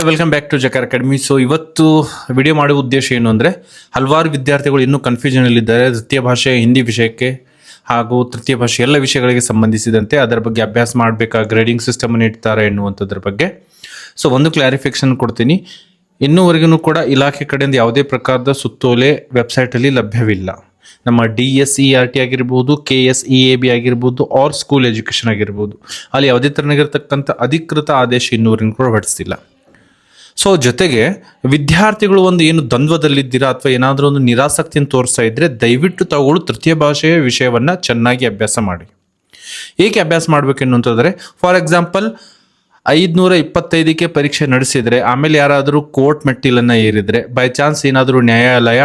Hello, welcome back to Jakara academy. So ಇವತ್ತು video ಮಾಡುವ ಉದ್ದೇಶ ಏನು ಅಂದರೆ, ಹಲವಾರು ವಿದ್ಯಾರ್ಥಿಗಳು ಇನ್ನೂ ಕನ್ಫ್ಯೂಷನಲ್ಲಿದ್ದಾರೆ ತೃತೀಯ ಭಾಷೆ ಹಿಂದಿ ವಿಷಯಕ್ಕೆ ಹಾಗೂ ತೃತೀಯ ಭಾಷೆ ಎಲ್ಲ ವಿಷಯಗಳಿಗೆ ಸಂಬಂಧಿಸಿದಂತೆ. ಅದರ ಬಗ್ಗೆ ಅಭ್ಯಾಸ ಮಾಡಬೇಕಾ, ಗ್ರೇಡಿಂಗ್ ಸಿಸ್ಟಮನ್ನು ಇಡ್ತಾರೆ ಎನ್ನುವಂಥದ್ರ ಬಗ್ಗೆ ಸೊ ಒಂದು ಕ್ಲಾರಿಫಿಕೇಶನ್ ಕೊಡ್ತೀನಿ. ಇನ್ನೂವರೆಗೂ ಕೂಡ ಇಲಾಖೆ ಕಡೆಯಿಂದ ಯಾವುದೇ ಪ್ರಕಾರದ ಸುತ್ತೋಲೆ ವೆಬ್ಸೈಟಲ್ಲಿ ಲಭ್ಯವಿಲ್ಲ. ನಮ್ಮ DSERT ಆಗಿರ್ಬೋದು, KSEAB ಆಗಿರ್ಬೋದು, ಆರ್ ಸ್ಕೂಲ್ ಎಜುಕೇಷನ್ ಆಗಿರ್ಬೋದು, ಅಲ್ಲಿ ಯಾವುದೇ ಥರನಾಗಿರ್ತಕ್ಕಂಥ ಅಧಿಕೃತ ಆದೇಶ ಇನ್ನೂವರೆಗೂ ಕೂಡ ಹೊರಡಿಸಿಲ್ಲ. ಸೊ ಜೊತೆಗೆ ವಿದ್ಯಾರ್ಥಿಗಳು ಒಂದು ಏನು ದ್ವಂದ್ವದಲ್ಲಿದ್ದೀರಾ ಅಥವಾ ಏನಾದರೂ ಒಂದು ನಿರಾಸಕ್ತಿಯನ್ನು ತೋರಿಸ್ತಾ ಇದ್ದರೆ ದಯವಿಟ್ಟು ತಾವುಗಳು ತೃತೀಯ ಭಾಷೆಯ ವಿಷಯವನ್ನು ಚೆನ್ನಾಗಿ ಅಭ್ಯಾಸ ಮಾಡಿ. ಏಕೆ ಅಭ್ಯಾಸ ಮಾಡಬೇಕೆನ್ನುವಂತಂದರೆ, ಫಾರ್ ಎಕ್ಸಾಂಪಲ್ 525ಕ್ಕೆ ಪರೀಕ್ಷೆ ನಡೆಸಿದರೆ ಆಮೇಲೆ ಯಾರಾದರೂ ಕೋರ್ಟ್ ಮೆಟ್ಟಿಲನ್ನು ಏರಿದರೆ, ಬೈ ಚಾನ್ಸ್ ಏನಾದರೂ ನ್ಯಾಯಾಲಯ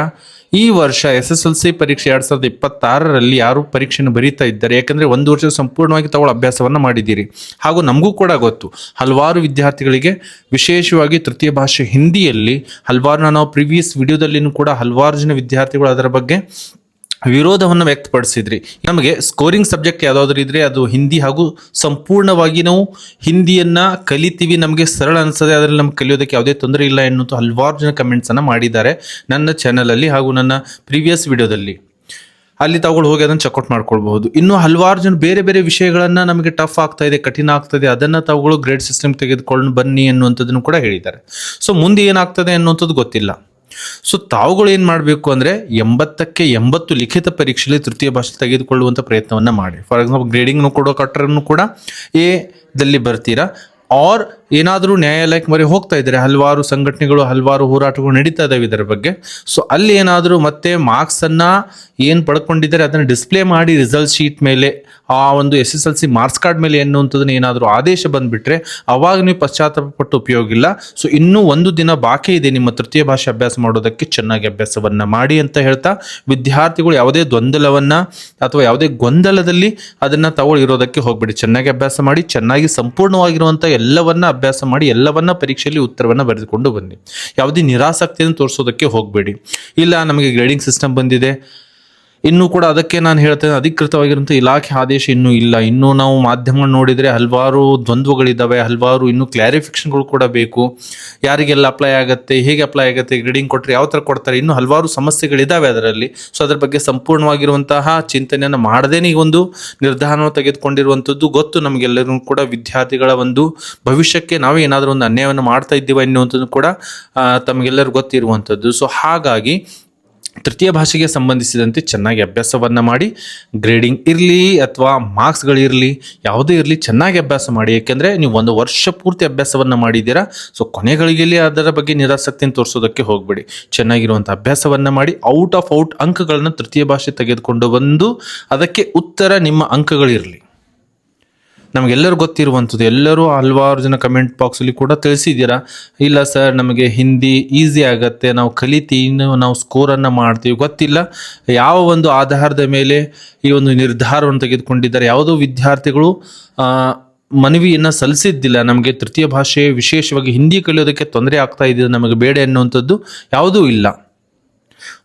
ಈ ವರ್ಷ SSLC ಪರೀಕ್ಷೆ 2026ರಲ್ಲಿ ಯಾರು ಪರೀಕ್ಷೆಯನ್ನು ಬರೀತಾ ಇದ್ದಾರೆ, ಯಾಕಂದರೆ ಒಂದು ವರ್ಷ ಸಂಪೂರ್ಣವಾಗಿ ತಗೊಳ್ಳೋ ಅಭ್ಯಾಸವನ್ನು ಮಾಡಿದ್ದೀರಿ. ಹಾಗೂ ನಮಗೂ ಕೂಡ ಗೊತ್ತು, ಹಲವಾರು ವಿದ್ಯಾರ್ಥಿಗಳಿಗೆ ವಿಶೇಷವಾಗಿ ತೃತೀಯ ಭಾಷೆ ಹಿಂದಿಯಲ್ಲಿ ಹಲವಾರು ನಾವು ಪ್ರಿವಿಯಸ್ ವಿಡಿಯೋದಲ್ಲಿನೂ ಕೂಡ ಹಲವಾರು ಜನ ವಿದ್ಯಾರ್ಥಿಗಳು ಅದರ ಬಗ್ಗೆ ವಿರೋಧವನ್ನು ವ್ಯಕ್ತಪಡಿಸಿದ್ರಿ. ನಮಗೆ ಸ್ಕೋರಿಂಗ್ ಸಬ್ಜೆಕ್ಟ್ ಯಾವುದಾದ್ರೂ ಇದ್ದರೆ ಅದು ಹಿಂದಿ, ಹಾಗೂ ಸಂಪೂರ್ಣವಾಗಿ ನಾವು ಹಿಂದಿಯನ್ನು ಕಲಿತೀವಿ, ನಮಗೆ ಸರಳ ಅನಿಸ್ತದೆ, ಅದರಲ್ಲಿ ನಮ್ಗೆ ಕಲಿಯೋದಕ್ಕೆ ಯಾವುದೇ ತೊಂದರೆ ಇಲ್ಲ ಎನ್ನುವಂಥ ಹಲವಾರು ಜನ ಕಮೆಂಟ್ಸನ್ನು ಮಾಡಿದ್ದಾರೆ ನನ್ನ ಚಾನಲಲ್ಲಿ ಹಾಗೂ ನನ್ನ ಪ್ರೀವಿಯಸ್ ವಿಡಿಯೋದಲ್ಲಿ. ಅಲ್ಲಿ ತಾವುಗಳು ಹೋಗಿ ಅದನ್ನು ಚೆಕ್ಔಟ್ ಮಾಡ್ಕೊಳ್ಬಹುದು. ಇನ್ನು ಹಲವಾರು ಜನ ಬೇರೆ ಬೇರೆ ವಿಷಯಗಳನ್ನು ನಮಗೆ ಟಫ್ ಆಗ್ತಾ ಇದೆ, ಕಠಿಣ ಆಗ್ತದೆ, ಅದನ್ನು ತಾವುಗಳು ಗ್ರೇಡ್ ಸಿಸ್ಟಮ್ ತೆಗೆದುಕೊಂಡು ಬನ್ನಿ ಎನ್ನುವಂಥದ್ದನ್ನು ಕೂಡ ಹೇಳಿದ್ದಾರೆ. ಸೊ ಮುಂದೆ ಏನಾಗ್ತದೆ ಅನ್ನುವಂಥದ್ದು ಗೊತ್ತಿಲ್ಲ. ಸೊ ತಾವುಗಳು ಏನು ಮಾಡಬೇಕು ಅಂದರೆ 80ಕ್ಕೆ 80 ಲಿಖಿತ ಪರೀಕ್ಷೆಯಲ್ಲಿ ತೃತೀಯ ಭಾಷೆ ತೆಗೆದುಕೊಳ್ಳುವಂಥ ಪ್ರಯತ್ನವನ್ನು ಮಾಡಿ. ಫಾರ್ ಎಕ್ಸಾಂಪಲ್ ಗ್ರೇಡಿಂಗ್ನು ಕೊಡೋ ಕಟ್ಟರನ್ನು ಕೂಡ ಎದಲ್ಲಿ ಬರ್ತೀರಾ, ಆರ್ ಏನಾದರೂ ನ್ಯಾಯಾಲಯಕ್ಕೆ ಮರೆ ಹೋಗ್ತಾ ಇದ್ದಾರೆ, ಹಲವಾರು ಸಂಘಟನೆಗಳು ಹಲವಾರು ಹೋರಾಟಗಳು ನಡೀತಾ ಇದ್ದಾವೆ ಇದರ ಬಗ್ಗೆ. ಸೊ ಅಲ್ಲಿ ಏನಾದರೂ ಮತ್ತೆ ಮಾರ್ಕ್ಸನ್ನು ಏನು ಪಡ್ಕೊಂಡಿದ್ದಾರೆ ಅದನ್ನು ಡಿಸ್ಪ್ಲೇ ಮಾಡಿ ರಿಸಲ್ಟ್ ಶೀಟ್ ಮೇಲೆ, ಆ ಒಂದು SSLC ಮಾರ್ಕ್ಸ್ ಕಾರ್ಡ್ ಮೇಲೆ ಎನ್ನುವಂಥದ್ದನ್ನು ಏನಾದರೂ ಆದೇಶ ಬಂದುಬಿಟ್ರೆ ಅವಾಗ ನೀವು ಪಶ್ಚಾತ್ತಾಪ ಪಟ್ಟು ಉಪಯೋಗ ಇಲ್ಲ. ಸೊ ಇನ್ನೂ ಒಂದು ದಿನ ಬಾಕಿ ಇದೆ ನಿಮ್ಮ ತೃತೀಯ ಭಾಷೆ ಅಭ್ಯಾಸ ಮಾಡೋದಕ್ಕೆ. ಚೆನ್ನಾಗಿ ಅಭ್ಯಾಸವನ್ನು ಮಾಡಿ ಅಂತ ಹೇಳ್ತಾ, ವಿದ್ಯಾರ್ಥಿಗಳು ಯಾವುದೇ ಗೊಂದಲವನ್ನು ಅಥವಾ ಯಾವುದೇ ಗೊಂದಲದಲ್ಲಿ ಅದನ್ನು ತಗೊಳ್ಳಿರೋದಕ್ಕೆ ಹೋಗ್ಬೇಡಿ. ಚೆನ್ನಾಗಿ ಅಭ್ಯಾಸ ಮಾಡಿ, ಚೆನ್ನಾಗಿ ಸಂಪೂರ್ಣವಾಗಿರುವಂಥ ಎಲ್ಲವನ್ನ ಅಭ್ಯಾಸ ಮಾಡಿ, ಎಲ್ಲವನ್ನ ಪರೀಕ್ಷೆಯಲ್ಲಿ ಉತ್ತರವನ್ನು ಬರೆದುಕೊಂಡು ಬನ್ನಿ. ಯಾವುದೇ ನಿರಾಸಕ್ತಿಯನ್ನು ತೋರಿಸೋದಕ್ಕೆ ಹೋಗಬೇಡಿ. ಇಲ್ಲ ನಮಗೆ ಗ್ರೇಡಿಂಗ್ ಸಿಸ್ಟಮ್ ಬಂದಿದೆ, ಇನ್ನೂ ಕೂಡ ಅದಕ್ಕೆ ನಾನು ಹೇಳ್ತೇನೆ, ಅಧಿಕೃತವಾಗಿರುವಂಥ ಇಲಾಖೆ ಆದೇಶ ಇನ್ನೂ ಇಲ್ಲ. ಇನ್ನೂ ನಾವು ಮಾಧ್ಯಮ ನೋಡಿದರೆ ಹಲವಾರು ದ್ವಂದ್ವಗಳಿದ್ದಾವೆ, ಹಲವಾರು ಇನ್ನೂ ಕ್ಲಾರಿಫಿಕೇಷನ್ಗಳು ಕೂಡ ಬೇಕು. ಯಾರಿಗೆಲ್ಲ ಅಪ್ಲೈ ಆಗುತ್ತೆ, ಹೇಗೆ ಅಪ್ಲೈ ಆಗುತ್ತೆ, ಗ್ರೇಡಿಂಗ್ ಕೊಟ್ಟರೆ ಯಾವ ಥರ ಕೊಡ್ತಾರೆ, ಇನ್ನೂ ಹಲವಾರು ಸಮಸ್ಯೆಗಳಿದ್ದಾವೆ ಅದರಲ್ಲಿ. ಸೊ ಅದ್ರ ಬಗ್ಗೆ ಸಂಪೂರ್ಣವಾಗಿರುವಂತಹ ಚಿಂತನೆಯನ್ನು ಮಾಡದೇನೆ ಈ ಒಂದು ನಿರ್ಧಾರವನ್ನು ತೆಗೆದುಕೊಂಡಿರುವಂಥದ್ದು ಗೊತ್ತು ನಮಗೆಲ್ಲರೂ ಕೂಡ. ವಿದ್ಯಾರ್ಥಿಗಳ ಒಂದು ಭವಿಷ್ಯಕ್ಕೆ ನಾವೇ ಏನಾದರೂ ಒಂದು ಅನ್ಯಾಯವನ್ನು ಮಾಡ್ತಾ ಇದ್ದೀವಿ ಅನ್ನುವಂಥದ್ದು ಕೂಡ ತಮಗೆಲ್ಲರೂ ಗೊತ್ತಿರುವಂಥದ್ದು. ಸೊ ಹಾಗಾಗಿ ತೃತೀಯ ಭಾಷೆಗೆ ಸಂಬಂಧಿಸಿದಂತೆ ಚೆನ್ನಾಗಿ ಅಭ್ಯಾಸವನ್ನು ಮಾಡಿ, ಗ್ರೇಡಿಂಗ್ ಇರಲಿ ಅಥವಾ ಮಾರ್ಕ್ಸ್ಗಳಿರಲಿ ಯಾವುದೇ ಇರಲಿ ಚೆನ್ನಾಗಿ ಅಭ್ಯಾಸ ಮಾಡಿ. ಏಕೆಂದರೆ ನೀವು ಒಂದು ವರ್ಷ ಪೂರ್ತಿ ಅಭ್ಯಾಸವನ್ನು ಮಾಡಿದ್ದೀರಾ. ಸೊ ಕೊನೆಗಳಿಗೆಲ್ಲಿ ಅದರ ಬಗ್ಗೆ ನಿರಾಸಕ್ತಿಯನ್ನು ತೋರಿಸೋದಕ್ಕೆ ಹೋಗಬೇಡಿ. ಚೆನ್ನಾಗಿರುವಂಥ ಅಭ್ಯಾಸವನ್ನು ಮಾಡಿ, ಔಟ್ ಅಂಕಗಳನ್ನು ತೃತೀಯ ಭಾಷೆ ತೆಗೆದುಕೊಂಡು ಬಂದು ಅದಕ್ಕೆ ಉತ್ತರ ನಿಮ್ಮ ಅಂಕಗಳಿರಲಿ. ನಮಗೆಲ್ಲರೂ ಗೊತ್ತಿರುವಂಥದ್ದು, ಎಲ್ಲರೂ ಹಲವಾರು ಜನ ಕಮೆಂಟ್ ಬಾಕ್ಸಲ್ಲಿ ಕೂಡ ತಿಳಿಸಿದ್ದೀರಾ, ಇಲ್ಲ ಸರ್ ನಮಗೆ ಹಿಂದಿ ಈಸಿ ಆಗುತ್ತೆ, ನಾವು ಕಲಿತೀವಿ, ನಾವು ಸ್ಕೋರನ್ನು ಮಾಡ್ತೀವಿ. ಗೊತ್ತಿಲ್ಲ ಯಾವ ಒಂದು ಆಧಾರದ ಮೇಲೆ ಈ ಒಂದು ನಿರ್ಧಾರವನ್ನು ತೆಗೆದುಕೊಂಡಿದ್ದಾರೆ. ಯಾವುದೋ ವಿದ್ಯಾರ್ಥಿಗಳು ಮನವಿಯನ್ನು ಸಲ್ಲಿಸಿದ್ದಿಲ್ಲ, ನಮಗೆ ತೃತೀಯ ಭಾಷೆ ವಿಶೇಷವಾಗಿ ಹಿಂದಿ ಕಲಿಯೋದಕ್ಕೆ ತೊಂದರೆ ಆಗ್ತಾ ಇದೆ, ನಮಗೆ ಬೇಡ ಎನ್ನುವಂಥದ್ದು ಯಾವುದೂ ಇಲ್ಲ.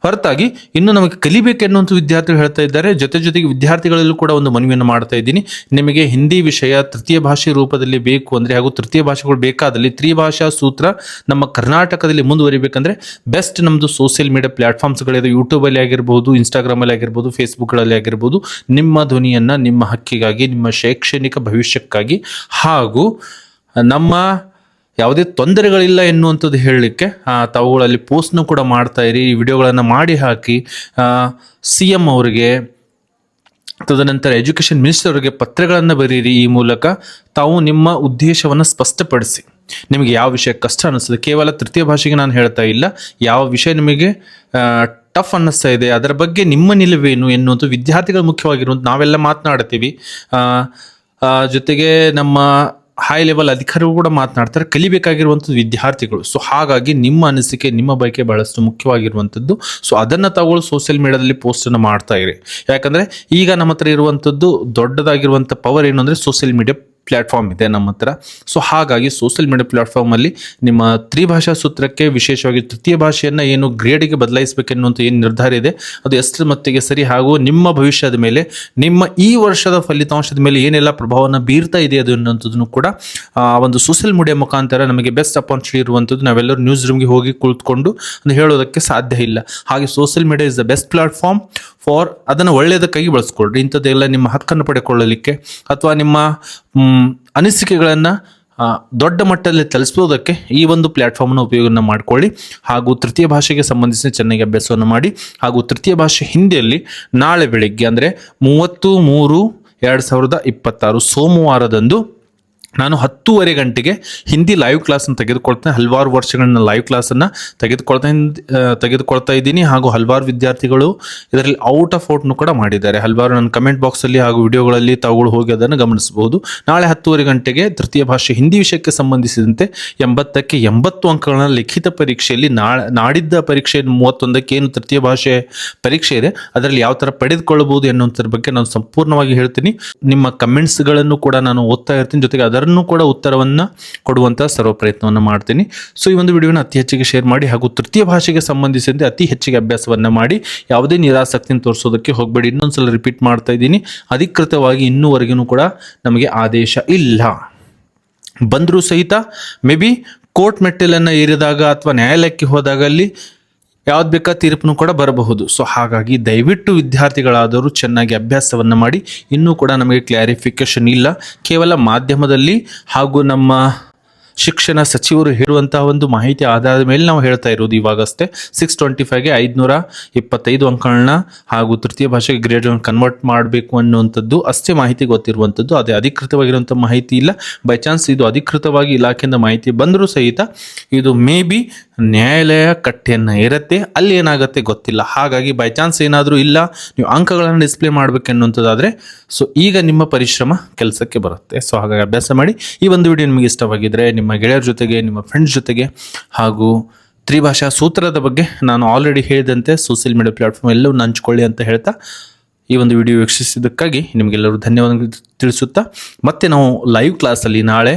ಹೊರತಾಗಿ ಇನ್ನು ನಮಗೆ ಕಲಿಬೇಕೆನ್ನುವಂಥ ವಿದ್ಯಾರ್ಥಿಗಳು ಹೇಳ್ತಾ ಇದ್ದಾರೆ. ಜೊತೆಗೆ ವಿದ್ಯಾರ್ಥಿಗಳಲ್ಲೂ ಕೂಡ ಒಂದು ಮನವಿಯನ್ನು ಮಾಡ್ತಾ ಇದ್ದೀನಿ, ನಿಮಗೆ ಹಿಂದಿ ವಿಷಯ ತೃತೀಯ ಭಾಷೆ ರೂಪದಲ್ಲಿ ಬೇಕು ಅಂದರೆ ಹಾಗೂ ತೃತೀಯ ಭಾಷೆಗಳು ಬೇಕಾದಲ್ಲಿ ತ್ರಿಭಾಷಾ ಸೂತ್ರ ನಮ್ಮ ಕರ್ನಾಟಕದಲ್ಲಿ ಮುಂದುವರಿಬೇಕಂದ್ರೆ ಬೆಸ್ಟ್ ನಮ್ಮದು ಸೋಷಿಯಲ್ ಮೀಡಿಯಾ ಪ್ಲ್ಯಾಟ್ಫಾರ್ಮ್ಸ್ಗಳಿದೆ. ಯೂಟ್ಯೂಬಲ್ಲಿ ಆಗಿರ್ಬೋದು, ಇನ್ಸ್ಟಾಗ್ರಾಮಲ್ಲಿ ಆಗಿರ್ಬೋದು, ಫೇಸ್ಬುಕ್ಗಳಲ್ಲಿ ಆಗಿರ್ಬೋದು. ನಿಮ್ಮ ಧ್ವನಿಯನ್ನು ನಿಮ್ಮ ಹಕ್ಕಿಗಾಗಿ, ನಿಮ್ಮ ಶೈಕ್ಷಣಿಕ ಭವಿಷ್ಯಕ್ಕಾಗಿ ಹಾಗೂ ನಮ್ಮ ಯಾವುದೇ ತೊಂದರೆಗಳಿಲ್ಲ ಎನ್ನುವಂಥದ್ದು ಹೇಳಲಿಕ್ಕೆ ತಾವುಗಳಲ್ಲಿ ಪೋಸ್ಟ್ನು ಕೂಡ ಮಾಡ್ತಾ ಇರಿ. ಈ ವಿಡಿಯೋಗಳನ್ನು ಮಾಡಿ ಹಾಕಿ CM ಅವರಿಗೆ, ತದನಂತರ ಎಜುಕೇಷನ್ ಮಿನಿಸ್ಟರ್ ಅವರಿಗೆ ಪತ್ರಗಳನ್ನು ಬರೀರಿ. ಈ ಮೂಲಕ ತಾವು ನಿಮ್ಮ ಉದ್ದೇಶವನ್ನು ಸ್ಪಷ್ಟಪಡಿಸಿ. ನಿಮಗೆ ಯಾವ ವಿಷಯ ಕಷ್ಟ ಅನ್ನಿಸ್ತದೆ, ಕೇವಲ ತೃತೀಯ ಭಾಷೆಗೆ ನಾನು ಹೇಳ್ತಾ ಇಲ್ಲ, ಯಾವ ವಿಷಯ ನಿಮಗೆ ಟಫ್ ಅನ್ನಿಸ್ತಾ ಇದೆ ಅದರ ಬಗ್ಗೆ ನಿಮ್ಮ ನಿಲುವೇನು ಎನ್ನುವಂಥ ವಿದ್ಯಾರ್ಥಿಗಳು ಮುಖ್ಯವಾಗಿರುವಂಥ ನಾವೆಲ್ಲ ಮಾತನಾಡ್ತೀವಿ. ಜೊತೆಗೆ ನಮ್ಮ ಹೈ ಲೆವೆಲ್ ಅಧಿಕಾರಿಗಳು ಕೂಡ ಮಾತನಾಡ್ತಾರೆ, ಕಲಿಬೇಕಾಗಿರುವಂಥದ್ದು ವಿದ್ಯಾರ್ಥಿಗಳು. ಸೊ ಹಾಗಾಗಿ ನಿಮ್ಮ ಅನಿಸಿಕೆ, ನಿಮ್ಮ ಬಯಕೆ ಬಹಳಷ್ಟು ಮುಖ್ಯವಾಗಿರುವಂಥದ್ದು. ಸೊ ಅದನ್ನು ತಾವುಗಳು ಸೋಷಿಯಲ್ ಮೀಡಿಯಾದಲ್ಲಿ ಪೋಸ್ಟನ್ನು ಮಾಡ್ತಾ ಇರಿ. ಯಾಕಂದರೆ ಈಗ ನಮ್ಮ ಹತ್ರ ಇರುವಂಥದ್ದು ದೊಡ್ಡದಾಗಿರುವಂಥ ಪವರ್ ಏನು ಅಂದರೆ ಸೋಷಿಯಲ್ ಮೀಡಿಯಾ ಪ್ಲ್ಯಾಟ್ಫಾರ್ಮ್ ಇದೆ ನಮ್ಮ ಹತ್ರ. ಸೊ ಹಾಗಾಗಿ ಸೋಷಿಯಲ್ ಮೀಡಿಯಾ ಪ್ಲ್ಯಾಟ್ಫಾರ್ಮಲ್ಲಿ ನಿಮ್ಮ ತ್ರಿಭಾಷಾ ಸೂತ್ರಕ್ಕೆ ವಿಶೇಷವಾಗಿ ತೃತೀಯ ಭಾಷೆಯನ್ನು ಏನು ಗ್ರೇಡಿಗೆ ಬದಲಾಯಿಸಬೇಕೆನ್ನುವಂಥ ಏನು ನಿರ್ಧಾರ ಇದೆ ಅದು ಎಷ್ಟರ ಮಟ್ಟಿಗೆ ಸರಿ, ಹಾಗೂ ನಿಮ್ಮ ಭವಿಷ್ಯದ ಮೇಲೆ, ನಿಮ್ಮ ಈ ವರ್ಷದ ಫಲಿತಾಂಶದ ಮೇಲೆ ಏನೆಲ್ಲ ಪ್ರಭಾವವನ್ನು ಬೀರ್ತಾ ಇದೆ ಅದು ಅನ್ನೋಂಥದ್ದನ್ನು ಕೂಡ ಒಂದು ಸೋಷಿಯಲ್ ಮೀಡಿಯಾ ಮುಖಾಂತರ ನಮಗೆ ಬೆಸ್ಟ್ ಅಪಾರ್ಚುನಿಟಿ ಇರುವಂಥದ್ದು ನಾವೆಲ್ಲರೂ ನ್ಯೂಸ್ ರೂಮ್ಗೆ ಹೋಗಿ ಕುಳಿತುಕೊಂಡು ಹೇಳೋದಕ್ಕೆ ಸಾಧ್ಯ ಇಲ್ಲ. ಹಾಗೆ social media is the best platform for ಅದನ್ನು ಒಳ್ಳೆಯದಕ್ಕಾಗಿ ಬಳಸ್ಕೊಳ್ರಿ. ಇಂಥದ್ದೆಲ್ಲ ನಿಮ್ಮ ಹಕ್ಕನ್ನು ಪಡೆದುಕೊಳ್ಳಲಿಕ್ಕೆ ಅಥವಾ ನಿಮ್ಮ ಅನಿಸಿಕೆಗಳನ್ನು ದೊಡ್ಡ ಮಟ್ಟದಲ್ಲಿ ತಲುಪಿಸೋದಕ್ಕೆ ಈ ಒಂದು ಪ್ಲ್ಯಾಟ್ಫಾರ್ಮನ್ನು ಉಪಯೋಗವನ್ನು ಮಾಡಿಕೊಳ್ಳಿ. ಹಾಗೂ ತೃತೀಯ ಭಾಷೆಗೆ ಸಂಬಂಧಿಸಿ ಚೆನ್ನಾಗಿ ಅಭ್ಯಾಸವನ್ನು ಮಾಡಿ. ಹಾಗೂ ತೃತೀಯ ಭಾಷೆ ಹಿಂದಿಯಲ್ಲಿ ನಾಳೆ ಬೆಳಿಗ್ಗೆ ಅಂದರೆ 30/3/2026 ಸೋಮವಾರದಂದು ನಾನು 10:30 ಗಂಟೆಗೆ ಹಿಂದಿ ಲೈವ್ ಕ್ಲಾಸನ್ನು ತೆಗೆದುಕೊಳ್ತೇನೆ. ಹಲವಾರು ವರ್ಷಗಳನ್ನ ಲೈವ್ ಕ್ಲಾಸನ್ನು ತೆಗೆದುಕೊಳ್ತಾ ಇದ್ದೀನಿ. ಹಾಗೂ ಹಲವಾರು ವಿದ್ಯಾರ್ಥಿಗಳು ಇದರಲ್ಲಿ ಔಟ್ ಕೂಡ ಮಾಡಿದ್ದಾರೆ. ಹಲವಾರು ನನ್ನ ಕಮೆಂಟ್ ಬಾಕ್ಸಲ್ಲಿ ಹಾಗೂ ವಿಡಿಯೋಗಳಲ್ಲಿ ತಾವುಗಳು ಹೋಗಿ ಅದನ್ನು ಗಮನಿಸಬಹುದು. ನಾಳೆ 10:30 ಗಂಟೆಗೆ ತೃತೀಯ ಭಾಷೆ ಹಿಂದಿ ವಿಷಯಕ್ಕೆ ಸಂಬಂಧಿಸಿದಂತೆ 80ಕ್ಕೆ 80 ಅಂಕಗಳನ್ನ ಲಿಖಿತ ಪರೀಕ್ಷೆಯಲ್ಲಿ ನಾಡಿದ್ದ ಪರೀಕ್ಷೆ 31ಕ್ಕೆ ಏನು ತೃತೀಯ ಭಾಷೆ ಪರೀಕ್ಷೆ ಇದೆ ಅದರಲ್ಲಿ ಯಾವ ಥರ ಪಡೆದುಕೊಳ್ಳಬಹುದು ಎನ್ನುವಂಥದ್ರ ಬಗ್ಗೆ ನಾನು ಸಂಪೂರ್ಣವಾಗಿ ಹೇಳ್ತೀನಿ. ನಿಮ್ಮ ಕಮೆಂಟ್ಸ್ಗಳನ್ನು ಕೂಡ ನಾನು ಓದ್ತಾ ಇರ್ತೀನಿ, ಜೊತೆಗೆ ಅದನ್ನು ಕೂಡ ಉತ್ತರವನ್ನು ಕೊಡುವಂಥ ಸರ್ವ ಪ್ರಯತ್ನವನ್ನು ಮಾಡ್ತೀನಿ. ಸೊ ಈ ಒಂದು ವಿಡಿಯೋನ ಅತಿ ಹೆಚ್ಚಿಗೆ ಶೇರ್ ಮಾಡಿ ಹಾಗೂ ತೃತೀಯ ಭಾಷೆಗೆ ಸಂಬಂಧಿಸಿದಂತೆ ಅತಿ ಹೆಚ್ಚಿಗೆ ಅಭ್ಯಾಸವನ್ನು ಮಾಡಿ. ಯಾವುದೇ ನಿರಾಸಕ್ತಿಯನ್ನು ತೋರಿಸೋದಕ್ಕೆ ಹೋಗಬೇಡಿ. ಇನ್ನೊಂದ್ಸಲ ರಿಪೀಟ್ ಮಾಡ್ತಾ ಇದ್ದೀನಿ, ಅಧಿಕೃತವಾಗಿ ಇನ್ನೂವರೆಗೂ ಕೂಡ ನಮಗೆ ಆದೇಶ ಇಲ್ಲ. ಬಂದರೂ ಸಹಿತ ಮೇ ಬಿ ಕೋರ್ಟ್ ಮೆಟ್ಟಿಲನ್ನು ಏರಿದಾಗ ಅಥವಾ ನ್ಯಾಯಾಲಯಕ್ಕೆ ಹೋದಾಗ ಅಲ್ಲಿ ಯಾವ್ದು ಬೇಕಾದ ತೀರ್ಪನ್ನು ಕೂಡ ಬರಬಹುದು. ಸೊ ಹಾಗಾಗಿ ದಯವಿಟ್ಟು ವಿದ್ಯಾರ್ಥಿಗಳಾದರೂ ಚೆನ್ನಾಗಿ ಅಭ್ಯಾಸವನ್ನು ಮಾಡಿ. ಇನ್ನೂ ಕೂಡ ನಮಗೆ ಕ್ಲಾರಿಫಿಕೇಷನ್ ಇಲ್ಲ, ಕೇವಲ ಮಾಧ್ಯಮದಲ್ಲಿ ಹಾಗೂ ನಮ್ಮ ಶಿಕ್ಷಣ ಸಚಿವರು ಹೇಳುವಂತಹ ಒಂದು ಮಾಹಿತಿ ಆಧಾರದ ಮೇಲೆ ನಾವು ಹೇಳ್ತಾ ಇರೋದು. ಇವಾಗಷ್ಟೇ 625ಗೆ 525 ಅಂಕಗಳನ್ನ ಹಾಗೂ ತೃತೀಯ ಭಾಷೆಗೆ ಗ್ರೇಡ್ಗಳನ್ನು ಕನ್ವರ್ಟ್ ಮಾಡಬೇಕು ಅನ್ನುವಂಥದ್ದು ಅಷ್ಟೇ ಮಾಹಿತಿ ಗೊತ್ತಿರುವಂಥದ್ದು. ಅದೇ ಅಧಿಕೃತವಾಗಿರುವಂಥ ಮಾಹಿತಿ ಇಲ್ಲ. ಬೈ ಚಾನ್ಸ್ ಇದು ಅಧಿಕೃತವಾಗಿ ಇಲಾಖೆಯಿಂದ ಮಾಹಿತಿ ಬಂದರೂ ಸಹಿತ ಇದು ಮೇ ಬಿ ನ್ಯಾಯಾಲಯ ಕಟ್ಟೆಯನ್ನು ಇರುತ್ತೆ, ಅಲ್ಲಿ ಏನಾಗುತ್ತೆ ಗೊತ್ತಿಲ್ಲ. ಹಾಗಾಗಿ ಬೈ ಚಾನ್ಸ್ ಏನಾದರೂ ಇಲ್ಲ ನೀವು ಅಂಕಗಳನ್ನು ಡಿಸ್ಪ್ಲೇ ಮಾಡಬೇಕೆನ್ನುವಂಥದ್ದಾದರೆ ಸೊ ಈಗ ನಿಮ್ಮ ಪರಿಶ್ರಮ ಕೆಲಸಕ್ಕೆ ಬರುತ್ತೆ. ಸೊ ಹಾಗಾಗಿ ಅಭ್ಯಾಸ ಮಾಡಿ. ಈ ಒಂದು ವಿಡಿಯೋ ನಿಮಗೆ ಇಷ್ಟವಾಗಿದ್ದರೆ ನಿಮ್ಮ ಗೆಳೆಯರ ಜೊತೆಗೆ, ನಿಮ್ಮ ಫ್ರೆಂಡ್ಸ್ ಜೊತೆಗೆ ಹಾಗೂ ತ್ರಿಭಾಷಾ ಸೂತ್ರದ ಬಗ್ಗೆ ನಾನು ಆಲ್ರೆಡಿ ಹೇಳಿದಂತೆ ಸೋಷಿಯಲ್ ಮೀಡಿಯಾ ಪ್ಲ್ಯಾಟ್ಫಾರ್ಮ್ ಎಲ್ಲವನ್ನು ಹಂಚ್ಕೊಳ್ಳಿ ಅಂತ ಹೇಳ್ತಾ ಈ ಒಂದು ವಿಡಿಯೋ ವೀಕ್ಷಿಸಿದ್ದಕ್ಕಾಗಿ ನಿಮಗೆಲ್ಲರೂ ಧನ್ಯವಾದಗಳು ತಿಳಿಸುತ್ತಾ ಮತ್ತೆ ನಾವು ಲೈವ್ ಕ್ಲಾಸಲ್ಲಿ ನಾಳೆ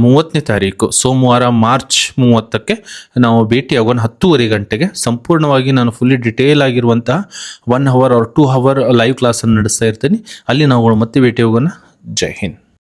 30ನೇ ತಾರೀಕು ಸೋಮವಾರ ಮಾರ್ಚ್ 30ಕ್ಕೆ ನಾವು ಭೇಟಿಯಾಗೋಣ 10:30 ಗಂಟೆಗೆ. ಸಂಪೂರ್ಣವಾಗಿ ನಾನು ಫುಲ್ಲಿ ಡಿಟೇಲ್ ಆಗಿರುವಂತಹ 1 ಅವರ್ or 2 ಅವರ್ ಲೈವ್ ಕ್ಲಾಸನ್ನು ನಡೆಸ್ತಾ ಇರ್ತೀನಿ. ಅಲ್ಲಿ ನಾವು ಮತ್ತೆ ಭೇಟಿ ಹೋಗೋಣ. ಜೈ ಹಿಂದ್.